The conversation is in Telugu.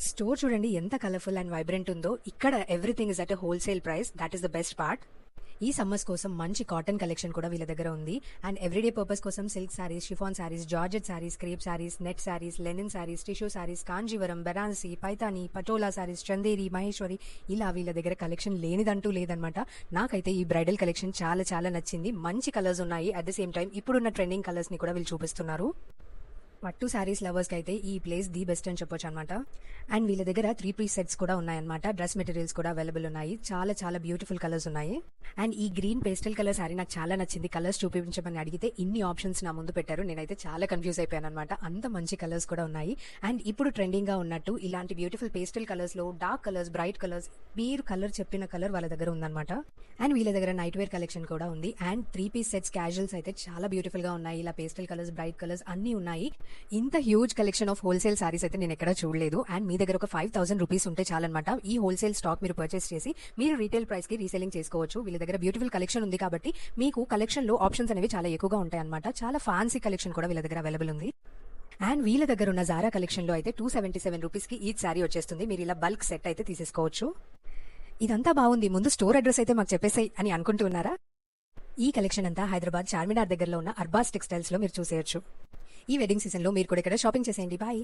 స్టోర్ చూడండి ఎంత కలర్ఫుల్ అండ్ వైబ్రెంట్ ఉందో. ఇక్కడ everything is at a wholesale price. That is the best part. ఈ సమ్మర్స్ కోసం మంచి కాటన్ కలెక్షన్ కూడా వీళ్ళ దగ్గర ఉంది. అండ్ ఎవ్రీడే పర్పస్ కోసం silk saris, chiffon saris, georgette saris, crepe saris, net saris, linen saris, tissue saris, Kanjeevaram, Banarasi, Paithani, Patola saris, Chanderi, Maheshwari, ఇలా వీళ్ళ దగ్గర కలెక్షన్ లేనిదంటూ లేదనమాట. నాకైతే ఈ బ్రైడల్ కలెక్షన్ చాలా చాలా నచ్చింది. మంచి కలర్స్ ఉన్నాయి. అట్ ద సేమ్ టైం ఇప్పుడున్న ట్రెండింగ్ కలర్స్ ని కూడా వీళ్ళు చూపిస్తున్నారు. పట్టు శారీస్ లవర్స్కి అయితే ఈ ప్లేస్ ది బెస్ట్ అని చెప్పొచ్చు అనమాట. అండ్ వీళ్ళ దగ్గర 3 పీస్ సెట్స్ కూడా ఉన్నాయన్నమాట. డ్రెస్ మెటీరియల్స్ కూడా అవైలబుల్ ఉన్నాయి. చాలా చాలా బ్యూటిఫుల్ కలర్స్ ఉన్నాయి. అండ్ ఈ గ్రీన్ పేస్టల్ కలర్ శారీ నాకు చాలా నచ్చింది. కలర్స్ చూపించమని అడిగితే ఇన్ని ఆప్షన్స్ నా ముందు పెట్టారు. నేనైతే చాలా కన్ఫ్యూజ్ అయిపోయాను అనమాట. అంత మంచి కలర్స్ కూడా ఉన్నాయి. అండ్ ఇప్పుడు ట్రెండింగ్ గా ఉన్నట్టు ఇలాంటి బ్యూటిఫుల్ పేస్టల్ కలర్స్ లో డార్క్ కలర్స్, బ్రైట్ కలర్స్, మీరు కలర్ చెప్పిన కలర్ వాళ్ళ దగ్గర ఉందన్నమాట. అండ్ వీళ్ళ దగ్గర నైట్ వేర్ కలెక్షన్ కూడా ఉంది. అండ్ 3 పీస్ సెట్స్ క్యాజువల్స్ అయితే చాలా బ్యూటిఫుల్ గా ఉన్నాయి. ఇలా పేస్టల్ కలర్స్, బ్రైట్ కలర్స్ అన్ని ఉన్నాయి. ఇంత huge collection of wholesale saris అయితే నేను ఎక్కడా చూడలేదు. అండ్ మీ దగ్గర ఒక 5,000 రూపీస్ ఉంటే చాలన్నమాట. ఈ హోల్సేల్ స్టాక్ మీరు పర్చేస్ చేసి మీరు రీటైల్ ప్రైస్ కి రీసెలింగ్ చేసుకోవచ్చు. వీళ్ళ దగ్గర బ్యూటిఫుల్ కలెక్షన్ ఉంది కాబట్టి మీకు కలెక్షన్ లో ఆప్షన్స్ అనేవి చాలా ఎక్కువగా ఉంటాయి అనమాట. చాలా ఫ్యాన్సీ కలెక్షన్ కూడా వీళ్ళ దగ్గర అవైలబుల్ ఉంది. అండ్ వీళ్ళ దగ్గర ఉన్న జారా కలెక్షన్ లో అయితే 277 రూపీస్ కి ఈచ్ సారీ వచ్చేస్తుంది. మీరు ఇలా బల్క్ సెట్ అయితే తీసేసుకోవచ్చు. ఇదంతా బాగుంది, ముందు స్టోర్ అడ్రస్ అయితే మాకు చెప్పేసాయి అని అనుకుంటూ ఉన్నారా? ఈ కలెక్షన్ అంతా హైదరాబాద్ చార్మినార్ దగ్గరలో ఉన్న అర్బాస్ టెక్స్టైల్స్ లో మీరు చూసేయచ్చు. ఈ వెడ్డింగ్ సీజన్ లో మీరు కూడా ఇక్కడ షాపింగ్ చేసేయండి. బాయ్.